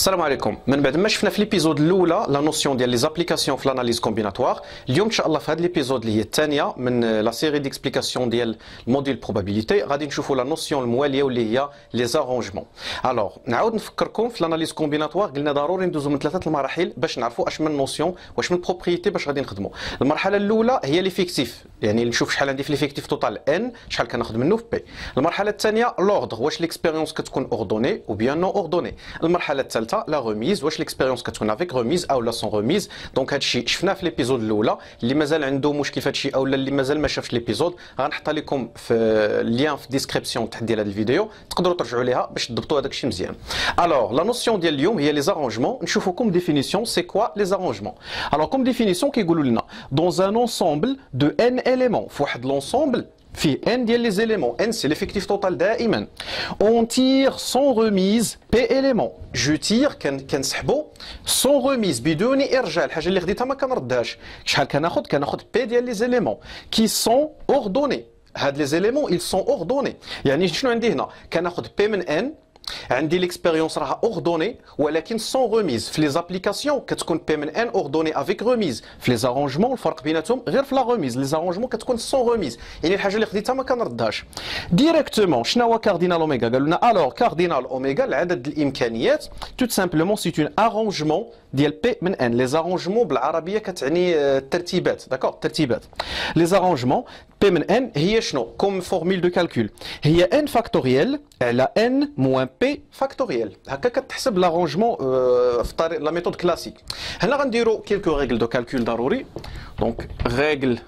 السلام عليكم. من بعد ما شفنا في ليبيزود الاولى لا نوسيون ديال لي زابليكاسيون في لاناليز كومبيناتوار، اليوم ان شاء الله في هذا ليبيزود اللي هي الثانيه من لا سيري ديكسبليكاسيون ديال الموديل بروبابيليتي غادي نشوفوا لا نوسيون المواليه واللي هي لي زارونجمون. الوغ نعاود نفكركم في لاناليز كومبيناتوار قلنا ضروري ندوزو من ثلاثه المراحل باش نعرفوا اش من نوسيون واش من بروبريتي باش غادي نخدموا. المرحله الاولى هي ليفيكتيف، يعني نشوف شحال عندي في ليفيكتيف توتال ان، شحال كناخذ منه في بي. المرحله الثانيه لوردر، واش ليكسبيريونس كتكون اوردوني او بيان نو اوردوني. المرحله الثالثه لا ريميز، واش ليكسبيريونس كتكون افيك ريميز او لا سون ريميز. دونك هادشي شفناه في ليبيزود الاولى. اللي مازال عنده مشكل في هادشي او اللي مازال ما شافش ليبيزود غنحطها لكم في اللين في الديسكريبسيون تحت ديال هذا الفيديو، تقدروا ترجعوا ليها باش تضبطوا هذاك الشيء مزيان. الوغ لا نوسيون ديال اليوم هي لي زارونجمون. نشوفوا كوم ديفينيسيون سي كوا لي زارونجمون. الوغ كوم ديفينيسيون كيقولوا لنا دون ان انسومبل دو ان اليمون، في واحد لونسومبل فيه ان ديال لي زيليمون، ان سي ليفيكتيف توتال دائما. اون تير سون ريميز بي اليمون، جو تير كنسحبوا سون ريميز بدون ارجاع، الحاجه اللي خديتها ما كنردهاش. شحال كناخذ بي ديال لي زيليمون كي سون اوردوني. هاد لي زيليمون ils sont اوردوني، يعني شنو عندي هنا؟ كناخذ بي من ان، عندي ليكسبيريونس راها اوردوني ولكن سون ريميز. في لي زابليكاسيون كتكون بي من ان اوردوني افيك ريميز، في لي زارونجمون الفرق بيناتهم غير في لا ريميز. لي زارونجمون كتكون سون ريميز، يعني الحاجه اللي خديتها ما كنردهاش ديريكتومون. شنو هو كاردينال اوميغا؟ قالوا لنا الوغ كاردينال اوميغا العدد الامكانيات توت سامبلومون سي اون ارونجمون ديال بي من ان. لي زارونجمون بالعربيه كتعني الترتيبات، داكور، الترتيبات. لي زارونجمون بي من ان هي شنو كوم فورميل دو كالكول؟ هي ان فاكتوريال على ان موان بي فاكتوريال. هكا كتحسب لارونجمون في طريق لا ميثود كلاسيك. هنا غنديروا كيلكو ريغل دو كالكول ضروري. دونك ريغل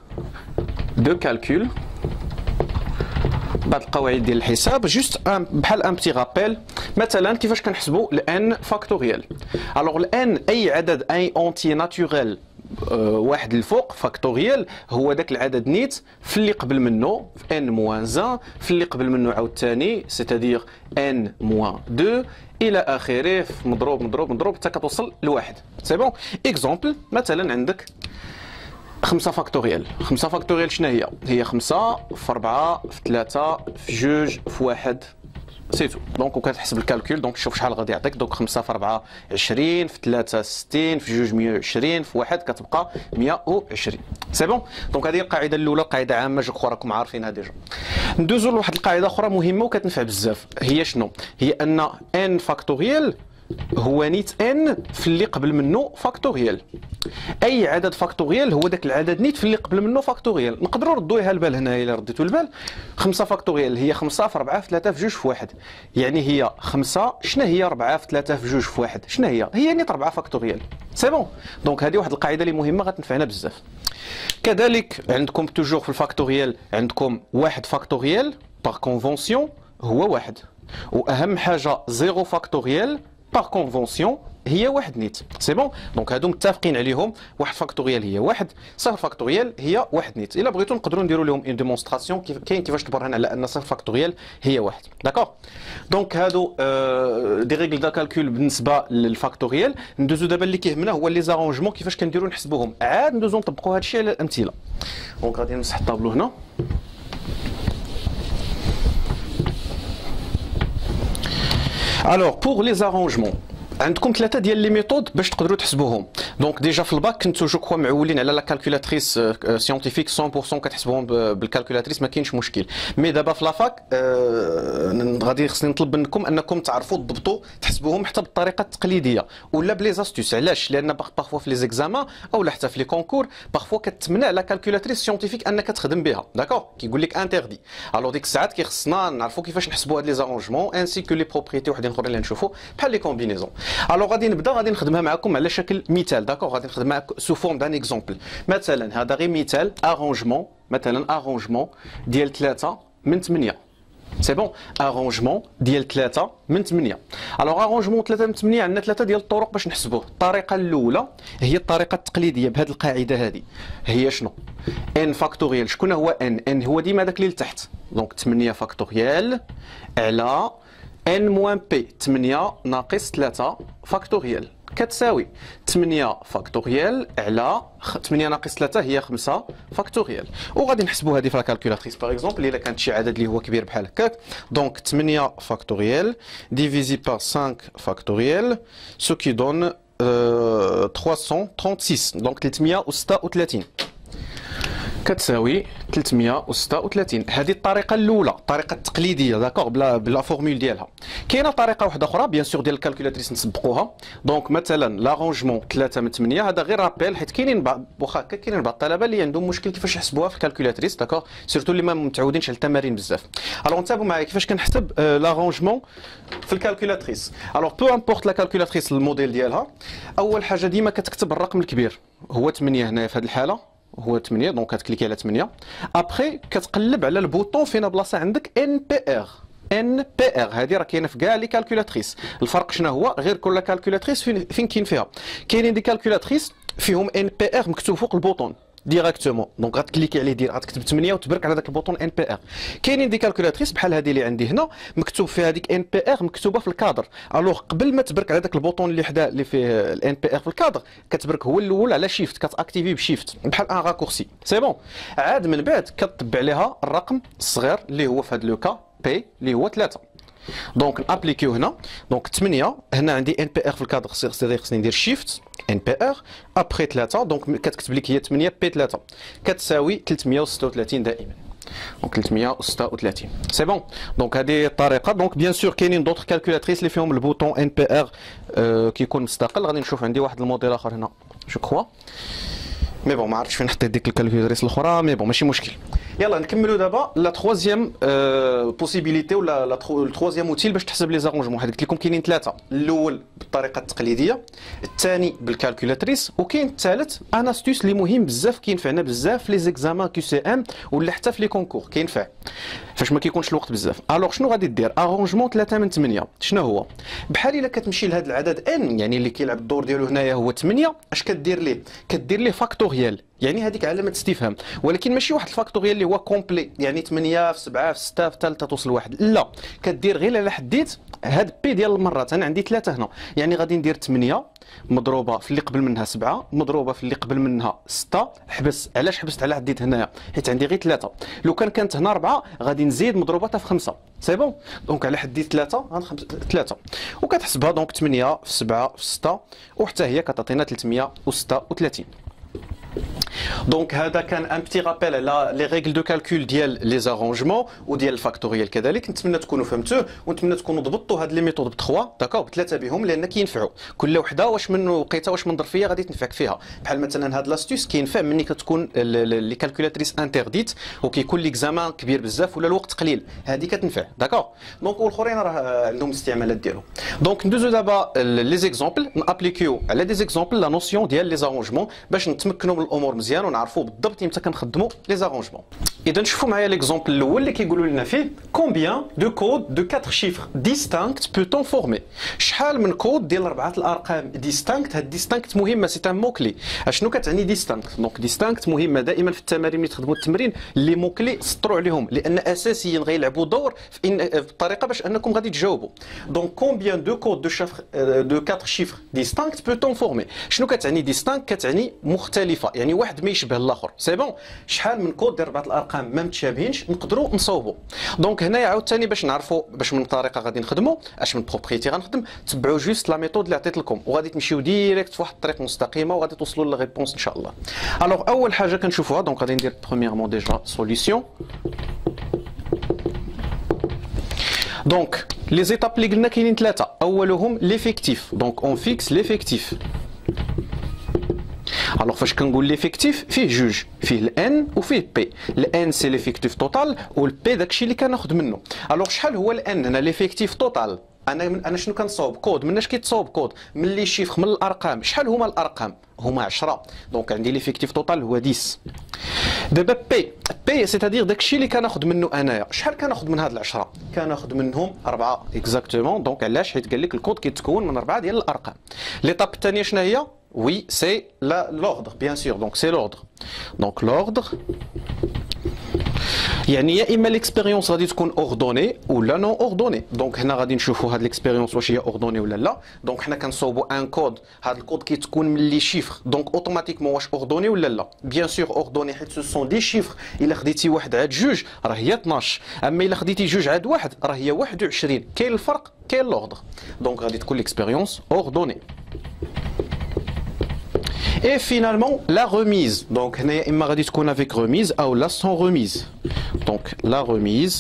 دو كالكول بعض القواعد ديال الحساب، جوست بحال ان بتي رابيل. مثلا كيفاش كنحسبوا الان فاكتوريال؟ الوغ الان اي عدد اي اونتي ناتوريل واحد الفوق فاكتوريال هو داك العدد نيت في اللي قبل منه في ان موان 1، في اللي قبل منه عاوتاني سيتادير ان موان 2 الى اخره، مضروب مضروب مضروب حتى كتوصل لواحد. سي بون. اكزومبل مثلا عندك 5 فاكتوريال. 5 فاكتوريال شنو هي؟ هي 5 في 4 في 3 في 2 في 1 سيتو. دونك وكتحسب الكالكول، دونك شوف شحال غادي يعطيك. دونك 5 في 4 20، في 3 60، في 2 120، في 1 كتبقى 120. سي بون. دونك هذه هي القاعده الاولى، قاعده عامه جو كخوا راكم عارفينها ديجا. ندوزو لواحد القاعده اخرى مهمه وكتنفع بزاف، هي شنو؟ هي ان ان فاكتوريال هو نيت ان في اللي قبل منه فاكتوريال. اي عدد فاكتوريال هو داك العدد نيت في اللي قبل منه فاكتوريال. نقدروا نردوها البال هنا الا رديتوا البال. 5 فاكتوريال هي 5 في 4 في 3 في 2 في 1، يعني هي 5. شنو هي 4 في 3 في 2 في 1؟ شنو هي؟ هي نيت 4 فاكتوريال. سي بون. دونك هذه واحد القاعده اللي مهمه غتنفعنا بزاف. كذلك عندكم توجور في الفاكتوريال عندكم واحد فاكتوريال باغ كونفونسيون هو واحد، واهم حاجه 0 فاكتوريال باغ كونفونسيون هي واحد نيت. سي بون. دونك هادو متفقين عليهم، واحد فاكتوريال هي واحد، 0 فاكتوريال هي واحد نيت. الا بغيتو نقدروا نديروا لهم اون ديمونستراسيون كاين كيفاش تبرهن على ان 0 فاكتوريال هي واحد. داكور. دونك هادو دي ريغل دا كالكول بالنسبه للفاكتوريال. ندوزو دابا اللي كيهمنا هو لي زارونجمون، كيفاش كنديروا نحسبوهم. عاد ندوزو نطبقوا هادشي على الامثله. دونك غادي نمسح الطابلو هنا. Alors pour les arrangements عندكم ثلاثه ديال لي ميثود باش تقدروا تحسبوهم. دونك ديجا في الباك كنتو جو كوا معولين على لا كالكولاتريس سيونتيفيك 100% كتحسبوهم بالكالكولاتريس، ما كاينش مشكل. مي دابا في لافاك غادي خصني نطلب منكم انكم تعرفوا تضبطوا تحسبوهم حتى بالطريقه التقليديه ولا بلي زاستوس. علاش؟ لان باغفوا في لي زيكزامان او حتى في لي كونكور باغفوا كتمنع لا كالكولاتريس سيونتيفيك انك تخدم بها. داكور. كيقول لك انتردي. الو ديك الساعات كيخصنا نعرفوا كيفاش نحسبوا هاد لي زارونجمون انسي كو لي بروبريتي وحدين اخرين اللي نشوفوا بحال لي كومبينيزون. الوغ غادي نبدا، غادي نخدمها معكم على شكل مثال. داكوغ. غادي نخدمها سو فورم دان اكزومبل. مثلا هذا غير مثال ارونجمون، مثلا ارونجمون ديال 3 من 8. سي بون. ارونجمون ديال 3 من 8. الوغ ارونجمون 3 من 8 عندنا 3 ديال الطرق باش نحسبوه. الطريقه الاولى هي الطريقه التقليديه بهذه القاعده هذه، هي شنو؟ ان فاكتوريال. شكون هو ان؟ ان هو ديما داك اللي لتحت. دونك 8 فاكتوريال على ان موان بي، 8 ناقص 3 فاكتوريال. كتساوي 8 فاكتوريال على 8 ناقص 3 هي 5 فاكتوريال. وغادي نحسبوا هذه في الكالكولاتريس باغ اكزومبل الا كانت شي عدد اللي هو كبير بحال هكاك. دونك 8 فاكتوريال ديفيزي بار 5 فاكتوريال سو كي دون 336 دونك 336 كتساوي 336. هذه الطريقه الاولى، الطريقه التقليديه داكوغ بلا فورمول ديالها. كاينه طريقه واحده اخرى بيان سور ديال الكالكولاتريس نسبقوها. دونك مثلا لارونجمون 3 من 8 هذا غير رابيل، حيت كاينين واخا هكا كاينين بعض الطلبه اللي عندهم مشكل كيفاش يحسبوها في الكالكولاتريس داكوغ، سيرتو اللي ما متعودينش على التمارين بزاف. الوغ انتبهوا معايا كيفاش كنحسب لارونجمون في الكالكولاتريس. الوغ بو امبورط لا كالكولاتريس الموديل ديالها، اول حاجه ديما كتكتب الرقم الكبير هو 8 هنايا في هذه الحاله هو 8 دونك كتكليكي على 8. ابخي كتقلب على البوطون فين بلاصه عندك ان بي ار. ان بي ار هذه راه كاينه في كاع لي كالكولاتريس. الفرق شنو هو؟ غير كل كالكولاتريس فين كاين فيها. كاينين دي كالكولاتريس فيهم ان بي ار مكتوب فوق البوطون ديريكتومون، دونك غتكليكي عليه غتكتب 8 وتبرك على داك البوطون ان بي ار. كاينين دي كالكولاتريس بحال هذه اللي عندي هنا مكتوب فيها ديك ان بي ار مكتوبه في الكادر. الوغ قبل ما تبرك على داك البوطون اللي حدا اللي فيه الان بي ار في الكادر كتبرك هو الاول على شيفت، كتاكتيفي بشيفت بحال ان راكورسي سي بون. عاد من بعد كتطبع عليها الرقم الصغير اللي هو في هذا لو كا بي اللي هو 3. دونك نابليكيو هنا. دونك 8 هنا عندي ان بي ار في الكادر خصني ندير شيفت ان بي ار ابخي 3 دونك كتكتب لك هي 8 بي 3 كتساوي 336 دائما. دونك 336 سي بون. دونك هذه الطريقه. دونك بيان سور كاينين دوطخ كالكولاتريس اللي فيهم البوطون ان بي ار كيكون مستقل. غادي نشوف عندي واحد الموديل اخر هنا جو كخوا مي بون ما عرفتش فين حطيت ديك الكالكولاتريس الاخرى مي بون ماشي مشكل. يلا نكملوا دابا لا تروازيام بوسيبيليتي ولا التروازيام اوتيل باش تحسب لي زارونجمون. قلت لكم كاينين ثلاثه، الاول بالطريقه التقليديه، الثاني بالكالكولاتريس، وكاين الثالث ان استوس اللي مهم بزاف كينفعنا بزاف في لي زيكزامان كيو سي ام ولا حتى في لي كونكور كينفع فاش ما كيكونش الوقت بزاف. الوغ شنو غادي دير؟ ارونجمون 3 من 8 شنو هو؟ بحال الا كتمشي لهذا العدد ان يعني اللي كيلعب الدور ديالو هنايا هو 8، اش كدير ليه؟ كدير ليه فاكتوريال، يعني هذيك علامه استفهام، ولكن ماشي واحد الفاكتوريال اللي هو كومبلي يعني 8 في 7 في 6 في 3 توصل لواحد، لا كدير غير الا حديت هاد بي ديال المرات. انا عندي 3 هنا، يعني غادي ندير 8 مضروبه في اللي قبل منها 7 مضروبه في اللي قبل منها 6 حبس. علاش حبست على حديت هنايا؟ حيت عندي غير 3. لو كانت هنا 4 غادي نزيد مضروباتها في 5 سي بون. دونك على حديت 3 غنخمس 3 وكتحسبها. دونك 8 في 7 في 6 وحتى هي كتعطينا 336. دونك هذا كان ان بتي رابيل على لي ريغل دو كالكول ديال لي زارونجمون وديال الفاكتوريال كذلك. نتمنى تكونوا فهمتوه ونتمنى تكونوا ضبطوا هاد لي ميثود بتخوا داكور بثلاثه بهم لان كينفعوا كل وحده واش من وقيته واش من ظرفيه غادي تنفعك فيها. بحال مثلا هاد لاستيس كينفع ملي كتكون لي كالكولاتريس انترديت وكيكون ليكزامان كبير بزاف ولا الوقت قليل، هذه كتنفع داكور. دونك والاخرين راه عندهم الاستعمالات ديالهم. دونك ندوزو دابا لي زيكزامبل نابليكيو على دي زيكزامبل لا نوسيون ديال لي زارونجمون باش نتمكنوا من الامور مزيان ونعرفوا بالضبط امتى كنخدموا لي زارونجمون. اذا نشوفوا معايا ليكزامبل الاول اللي كيقولوا لنا فيه كومبيان دو كود دو 4 شيفر ديستانكت بوتون فورمي. شحال من كود ديال 4 الارقام ديستانكت. هاد ديستانكت مهمه سي ان مو كلي. اشنو كتعني ديستانكت؟ دونك ديستانكت مهمه دائما في التمارين ملي تخدموا التمرين لي مو كلي سطروا عليهم لان اساسيا غيلعبوا دور في الطريقه باش انكم غادي تجاوبوا. دونك كومبيان دو كود دو شيفر دو 4 شيفر ديستانكت بوتون فورمي. شنو كتعني ديستانكت؟ كتعني مختلفه، يعني واحد ما يشبه الاخر سي بون. شحال من كود ديال 4 الارقام ما متشابهينش نقدروا نصوبوا. دونك هنايا عاوتاني باش نعرفوا باش من طريقه غادي نخدموا اش من بروبريتي غنخدم، تبعوا جوست لا ميثود اللي عطيت لكم وغادي تمشيو ديريكت في واحد الطريق مستقيمه وغادي توصلوا للريبونس ان شاء الله. الوغ اول حاجه كنشوفوها دونك غادي ندير برومييرمون ديجا سوليسيون. دونك لي زيتاب اللي قلنا كاينين ثلاثه، اولهم ليفيكتيف. دونك اون فيكس ليفيكتيف. الوغ فاش كنقول ليفيكتيف فيه جوج، فيه الان وفيه بي. الان سي ليفيكتيف توتال والبي داكشي اللي كناخذ منه. الوغ شحال هو الان هنا ليفيكتيف توتال؟ انا شنو كنصاوب؟ كود. مناش كيتصاوب كود؟ من لي شيفر من الارقام. شحال هما الارقام؟ هما 10. دونك عندي ليفيكتيف توتال هو 10. دابا بي سيتادير داكشي اللي كناخذ منه انايا. شحال كناخذ من هاد العشرة؟ كناخذ منهم 4 اكزاكتومون. دونك علاش؟ حيت قال لك الكود كيتكون من 4 ديال الارقام. ليطاب الثانيه شنو هي؟ Oui, c'est l'ordre, bien sûr. Donc, c'est l'ordre. Donc, l'ordre. يعني يا اما ليكسبيريونس غادي تكون اوردوني ولا نون اوردوني. دونك هنا غادي نشوفوا هاد ليكسبيريونس واش هي اوردوني ولا لا. دونك حنا كنصوبوا ان كود، هاد الكود كيتكون من لي شيفر، دونك اوتوماتيكمون واش اوردوني ولا لا. بيان سور اوردوني حيت سو سون دي شيفر، الا خديتي واحد عاد جوج راه هي 12، اما الا خديتي جوج عاد واحد راه هي 21. كاين الفرق، كاين لوردر. دونك غادي تكون ليكسبيريونس اوردوني. Et finalement, la remise. Donc, il m'a dit qu'on avec remise ou là sans remise. Donc, la remise.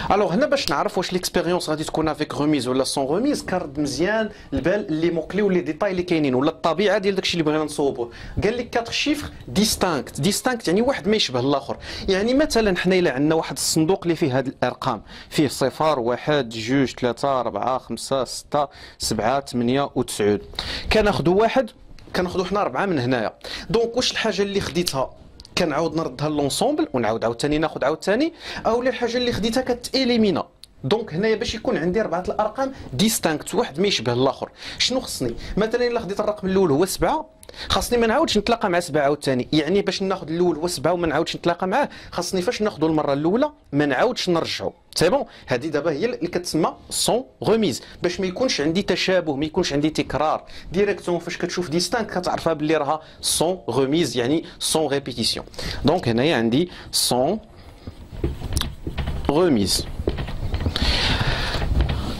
Alors, هنا باش نعرف واش l'expérience غادي تكون avec remise ولا sans remise، كرد مزيان البال لي موكلي ولي ديتاي اللي كاينين ولا الطبيعه ديال داكشي اللي بغينا نصوبوه. قال لك 4 شيفر ديستانكت. ديستانكت يعني واحد ما يشبه الاخر. يعني مثلا حنا الا عندنا واحد الصندوق اللي فيه هاد الارقام، فيه 0 1 2 3 4 5 6 7 8 و9، كناخذوا واحد كناخذوا حنا 4 من هنايا. دونك واش الحاجه اللي خديتها كنعاود نردها لونسومبل ونعاود عاوتاني ناخذ عاوتاني، اولا الحاجه اللي خديتها كتاليمينا. دونك هنايا باش يكون عندي 4 الارقام ديستانكت، واحد ما يشبه الاخر. شنو خصني؟ مثلا الا خديت الرقم الاول هو 7، خاصني ما نعاودش نتلاقى مع 7 عاوتاني. يعني باش ناخذ الاول هو 7 وما نعاودش نتلاقى معاه، خاصني فاش ناخذوا المره الاولى ما نعاودش نرجعوا. سي بون، هذه دابا هي اللي كتسمى سون غوميز، باش ما يكونش عندي تشابه، ما يكونش عندي تكرار. ديريكتوم فاش كتشوف ديستانك كتعرفها باللي راها سون غوميز، يعني سون ريبيتيسيون. دونك هنايا عندي سون غوميز.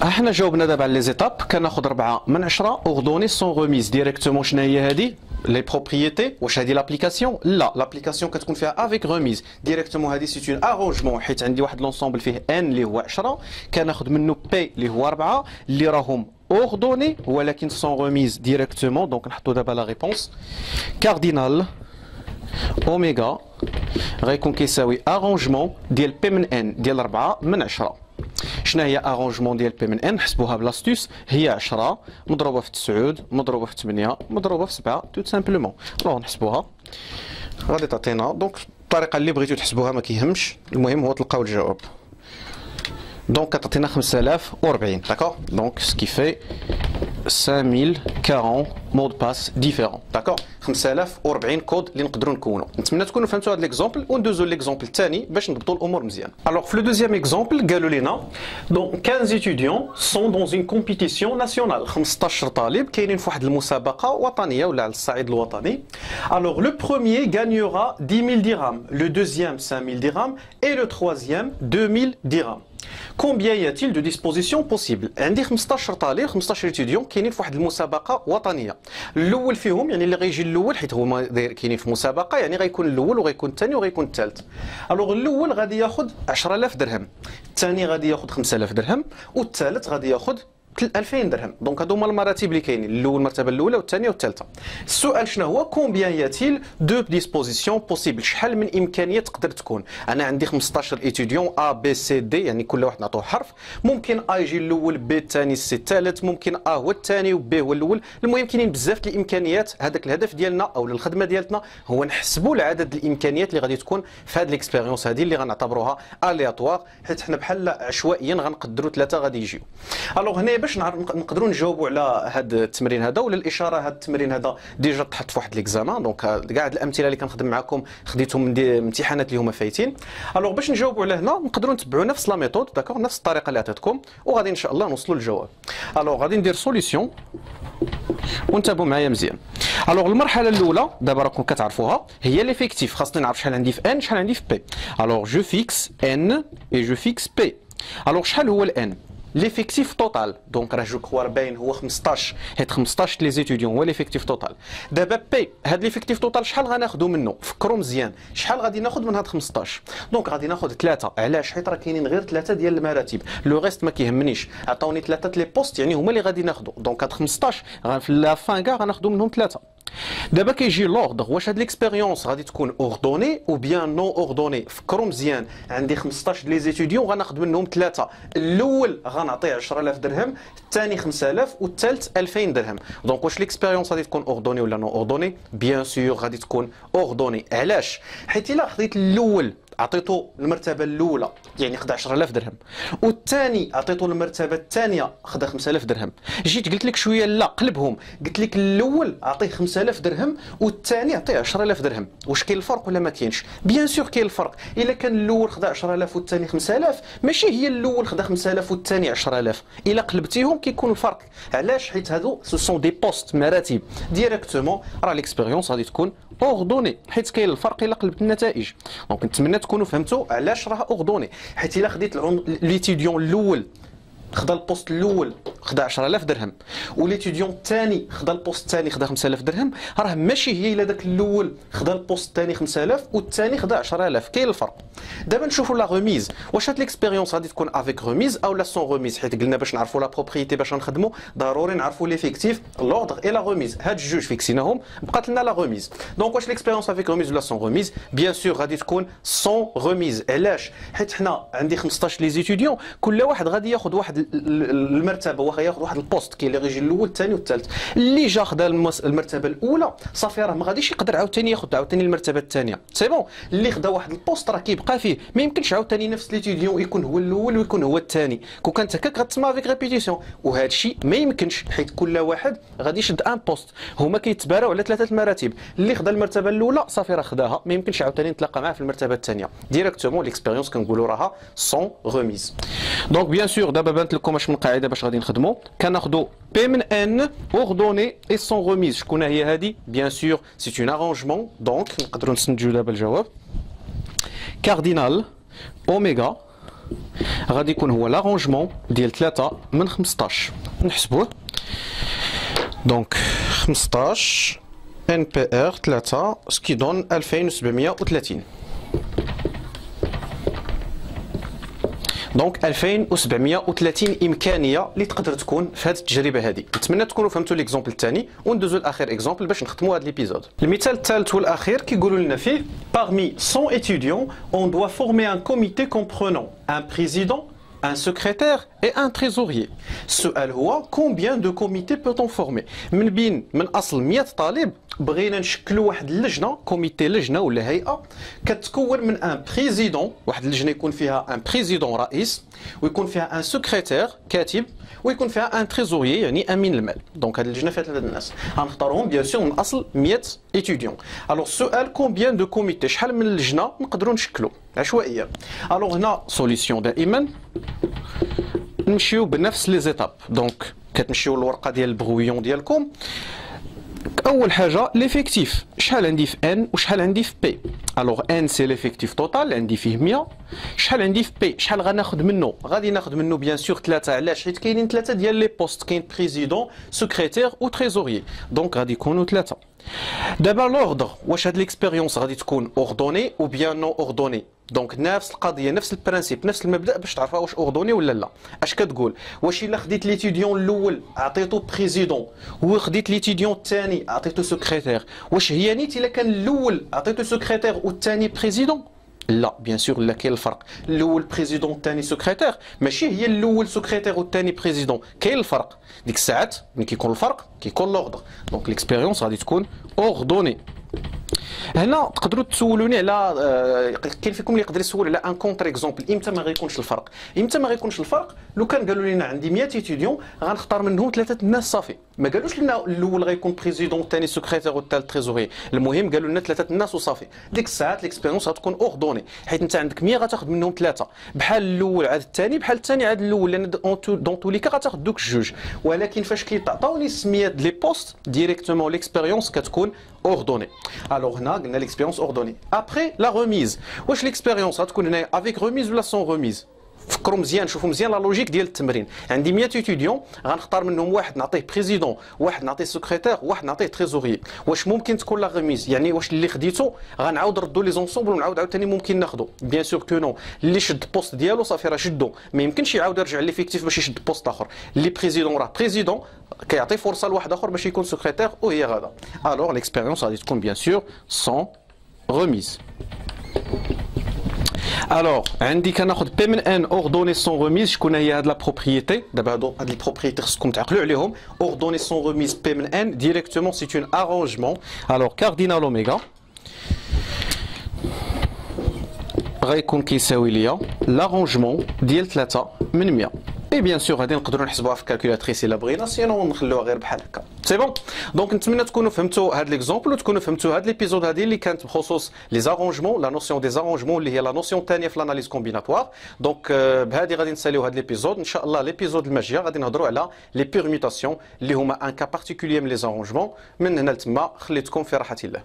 احنا جاوبنا دابا على لي زيتاب، كناخذ 4 من 10 اوردوني سون غوميز. ديريكتومون شنو هي هذه؟ لي بروبريتي. واش هذه لابليكاسيون؟ لا، لابليكاسيون كتكون فيها افيك غوميز. ديريكتومون هذه سيت اون ارونجمون، حيت عندي واحد لونسومبل فيه ان اللي هو 10، كناخذ منه بي اللي هو 4 اللي راهم اوردوني ولكن سون غوميز ديريكتومون. دونك نحطوا دابا لا ريبونس. كاردينال اوميغا غيكون كيساوي ارونجمون ديال بي من ان ديال 4 من 10. شنو هي ارونجمون ديال بي من ان؟ نحسبوها بلاستوس، هي 10 مضروبه في 9 مضروبه في 8 مضروبه في 7 تو سامبلومون. الوغ نحسبوها غادي تعطينا. دونك الطريقه اللي بغيتو تحسبوها ما كيهمش، المهم هو تلقاو الجواب. دونك كتعطينا 5040. داكور، دونك سكي في 5040 مود باس ديفيرون. داكور، 5040 كود اللي نقدروا نكونوا. نتمنى تكونوا فهمتوا هذا ليكزومبل، وندوزوا ليكزومبل الثاني باش نضبطوا الامور مزيان. الوغ في لو دوزيام اكزومبل قالوا لنا دونك 15 étudiants sont dans une compétition nationale. 15 طالب كاينين في واحد المسابقه وطنيه ولا على الصعيد الوطني. الوغ لو بروميير gagnera 10000 dirhams, le deuxième 5000 dirhams et le troisième 2000 dirhams. Combien y a-t-il de dispositions possibles؟ عندي 15 طالب، 15 étudiant كاينين في واحد المسابقه وطنيه. الاول فيهم يعني اللي غيجي الاول، حيت هما كاينين في مسابقه يعني غيكون الاول وغيكون الثاني وغيكون الثالث. الوغ الاول غادي ياخذ 10000 درهم، الثاني غادي ياخذ 5000 درهم، والثالث غادي ياخذ 2000 درهم. دونك هادو هما المراتب اللي كاينين، الاول المرتبه الاولى والثانيه والثالثه. السؤال شنو هو؟ كومبيان ياتيل دو ديسبوزيسيون بوسيبل، شحال من امكانيه تقدر تكون. انا عندي 15 ايتيديون ا بي سي دي، يعني كل واحد نعطوه حرف. ممكن ا يجي الاول، بي الثاني، سي الثالث، ممكن ا هو الثاني وبي هو الاول. المهم كاينين بزاف د الامكانيات. هذاك الهدف ديالنا او الخدمه ديالتنا هو نحسبوا العدد الامكانيات اللي غادي تكون في هذه الاكسبيريونس هذه اللي غنعتبروها الياتوار، حيت حنا بحال عشوائيا غنقدروا 3 غادي يجيو. الوغ هنا باش نقدروا نجاوبوا على هذا التمرين هذا ولا الاشاره، هذا التمرين هذا ديجا تحط في واحد ليكزامان. دونك كاع الامثله اللي كنخدم معكم خديتهم من امتحانات اللي هما فايتين. الوغ باش نجاوبوا على هنا نقدروا نتبعوا نفس لا ميثود، داكور، نفس الطريقه اللي عطيتكم، وغادي ان شاء الله نوصلوا للجواب. الوغ غادي ندير سوليسيون وانتبهوا معايا مزيان. الوغ المرحله الاولى دابا راكم كتعرفوها هي ليفيكتيف، خاصني نعرف شحال عندي في ان شحال عندي في بي. الوغ جو فيكس ان اي جو فيكس بي. الوغ شحال هو الان؟ ليفيكتيف توتال، دونك راه جو كخوا باين هو 15، حيت 15 لي زيتيديون هو ليفيكتيف توتال. دابا بي هاد ليفيكتيف توتال شحال غناخذوا منه؟ فكروا مزيان، شحال غادي ناخذ من هاد 15؟ دونك غادي ناخذ 3. علاش؟ حيت راه كاينين غير 3 ديال المراتب، لو ريست ما كيهمنيش. عطاوني 3 لي بوست يعني هما اللي غادي ناخذوا. دونك هاد 15 في لافان كاع غناخذوا منهم 3. دابا كيجي لوردر، واش هاد ليكسبيريونس غادي تكون اوردوني او بيان نون اوردوني؟ فكروا مزيان، عندي 15 لي زيتيديون غناخذ منهم 3. الاول غنعطيه 10000 درهم، الثاني 5000 والثالث 2000 درهم. دونك واش ليكسبيريونس غادي تكون اوردوني ولا نون اوردوني؟ بيان سور غادي تكون اوردوني. علاش؟ حيت الا خديت الاول عطيتو المرتبه الاولى يعني خدا 10000 درهم، والثاني عطيتو المرتبه الثانيه خدا 5000 درهم. جيت قلت لك شويه لا قلبهم، قلت لك الاول اعطيه 5000 درهم والثاني اعطيه 10000 درهم. واش كاين الفرق ولا ما كاينش؟ بيان سور كاين الفرق. الا كان الاول خدا 10000 والثاني 5000 ماشي هي الاول خدا 5000 والثاني 10000، الا قلبتيهم كيكون الفرق. علاش؟ حيت هادو سو سون دي بوست مراتب ديريكتومون، راه ليكسبيريونس غادي تكون اوردوني حيت كاين الفرق الا قلبت النتائج. دونك نتمنى تكونوا فهمتوا علاش راه اوردوني. حيت الا خديت ليتيديون الاول خدا البوست الاول خدا 10000 درهم، وليتيديون الثاني خدا البوست الثاني خدا 5000 درهم، راه ماشي هي الا داك الاول خدا البوست الثاني 5000 والثاني خدا 10000، كاين الفرق. دابا نشوفوا لا ريميز، واش هاد ليكسبيريونس غادي تكون افيك ريميز او لا سون ريميز؟ حيت قلنا باش نعرفوا لا بروبريتي باش نخدموا ضروري نعرفوا ليفيكتيف لوردر اي لا ريميز. هاد الجوج فيكسيناهم بقات لنا لا ريميز. دونك واش ليكسبيريونس افيك ريميز ولا سون ريميز؟ بيان سور غادي تكون سون ريميز. علاش؟ حيت حنا عندي 15 لي زيتيديون، كل واحد غادي ياخذ واحد المرتبه، واخا ياخذ واحد البوست كاين اللي غيجي الاول الثاني والثالث. اللي جا خدا المرتبه الاولى صافي راه ما غاديش يقدر عاوتاني ياخذ عاوتاني المرتبه الثانيه، سي بون. اللي خدا واحد البوست راه كيبقى فيه، ما يمكنش عاوتاني نفس ليتيديون يكون هو الاول ويكون هو الثاني. كون كانت هكاك غتسمى افيك ريبيتيسيون، وهذا الشيء ما يمكنش حيت كل واحد غادي يشد ان بوست. هما كيتباراو على ثلاثه المراتب، اللي خدا المرتبه الاولى صافي راه خداها، ما يمكنش عاوتاني نتلاقى معاه في المرتبه الثانيه. ديريكتومون ليكسبيريونس كنقولوا راها سون ريميز. دونك بيان سور دابا بانت لكم اش من قاعده باش غادي نخدموا. كناخذوا بي من ان اوردوني اي سون ريميز. شكون هي هذه؟ بيان سور سي اون ارونجمون. دونك نقدروا نسنجوا دابا الجواب. كاردينال اوميغا غادي يكون هو لارونجمون ديال 3 من 15. نحسبوه. دونك 15 ان بي ار 3 سكي دون 2730. دونك 2730 امكانيه اللي تقدر تكون في هذه التجربه هذه. نتمنى تكونوا فهمتوا ليكزومبل الثاني وندوزو لاخر اكزومبل باش نختموا هذا ليبيزود. المثال الثالث والاخير كيقولوا لنا فيه parmi 100 étudiants on doit former un comité comprenant un président un secrétaire et un trésorier. السؤال هو combien de comités peut-on former؟ من اصل 100 طالب بغينا نشكلوا واحد اللجنه، كوميتي لجنه ولا هيئه كتكون من ان بريزيدون، واحد اللجنه يكون فيها ان بريزيدون رئيس، ويكون فيها ان سكرتير كاتب، ويكون فيها ان تريزوريي يعني امين المال. دونك هذه اللجنه فيها ثلاثه الناس غنختارهم بيان سور من اصل 100 ايتيديون. الوغ السؤال كومبيان دو كوميتي، شحال من اللجنه نقدروا نشكلوا عشوائيا. الوغ هنا سوليسيون دائما نمشيو بنفس لي زيتاب. دونك كتمشيو للورقه ديال البغويون ديالكم. اول حاجه ليفيكتيف، شحال عندي في ان وشحال عندي في بي؟ الوغ ان سي ليفيكتيف توتال عندي فيه 100. شحال عندي في بي؟ شحال غناخذ منه؟ غادي ناخذ منه بيان سور 3. علاش؟ حيت كاينين 3 ديال لي بوست، كاين بريزيدون سكرتير و تريزوريي، دونك غادي يكونوا 3. دابا لوردر، واش هاد ليكسبيريونس غادي تكون اوردوني او بيان نو اوردوني؟ دونك نفس القضيه نفس البرانسيب نفس المبدا باش تعرفها واش اوردوني ولا لا. اش كتقول؟ واش الا خديت ليتيديون الاول عطيتو بريزيدون وخديت ليتيديون الثاني عطيتو سكرتير، واش هي نيت الا كان الاول عطيتو سكرتير والثاني بريزيدون؟ لا بيان سور لا، كاين الفرق. الاول بريزيدون الثاني سكرتير ماشي هي الاول سكرتير والثاني بريزيدون، كاين الفرق. ديك الساعات ملي كيكون الفرق كيكون لوردر. دونك ليكسبيريونس غادي تكون اوردوني. هنا تقدروا تسولوني على كاين فيكم اللي يقدر يسول على ان كونتر اكزومبل، امتى ما غيكونش الفرق؟ امتى ما غيكونش الفرق؟ لو كان قالوا لنا عندي 100 ايتيديون غنختار منهم 3 الناس صافي، ما قالوش لنا الاول غيكون بريزيدون الثاني سكرتير والثالث تريزوري، المهم قالوا لنا 3 الناس وصافي. ديك الساعات ليكسبيريونس غتكون اوردوني، حيت انت عندك 100 غتاخذ منهم 3، بحال الاول عاد الثاني بحال الثاني عاد الاول، لان دون تو لي كا غتاخذ دوك الجوج. ولكن فاش كيتعطاوني السميات لي بوست ديريكتومون ليكسبيريونس كتكون اوردوني. الوغ هنا قلنا ليكسبيريونس اوردوني. ابري لا ريميز، واش ليكسبيريونس غتكون هنايا افيك ريميز ولا سون ريميز؟ فكروا مزيان، شوفوا مزيان لا لوجيك ديال التمرين. عندي 100 ايتيديون غنختار منهم واحد نعطيه بريزيدون، واحد نعطيه سكرتير، واحد نعطيه تريزوري. واش ممكن تكون لا ريميز؟ يعني واش اللي خديتو غنعاود ردو لي زونسومبل ونعاود عاوتاني ممكن ناخذو؟ بيان سور كو نو. اللي شد بوست ديالو صافي راه شدو، ما يمكنش يعاود يرجع ليفيكتيف باش يشد بوست اخر. اللي بريزيدون راه بريزيدون كيعطي فرصه لواحد اخر باش يكون سكرتير وهي غادا. الوغ ليكسبيريونس غادي تكون بيان سور سون ريميز. الوغ عندي كناخذ بي من ان اوردوني سون ريميز. شكون هي هاد لا بروبريتي؟ دابا هاد البروبريتي خصكم تعقلوا عليهم. اوردوني سون ريميز بي من ان ديريكتومون سي اون ارونجمون. الوغ كاردينال اوميغا غيكون كيساوي ليا لارونجمون ديال 3 من 100. اي بيان سور غادي نقدروا نحسبوها في الكالكولاتريس الا بغينا، سينو نخلوها غير بحال هكا. سي بون. دونك نتمنى تكونوا فهمتوا هذا ليكزومبل وتكونوا فهمتوا هذا ليبيزود هذه اللي كانت بخصوص لي زارونجمون، لا نوسيون دي زارونجمون اللي هي لا نوسيون الثانيه في الاناليز كومبيناتوار. دونك بهذه غادي نساليو هذا ليبيزود. ان شاء الله ليبيزود الماجيه غادي نهضروا على لي بيرميتاسيون اللي هما ان كا بارتيكولير من لي زارونجمون. من هنا لتما خليتكم في راحه الله.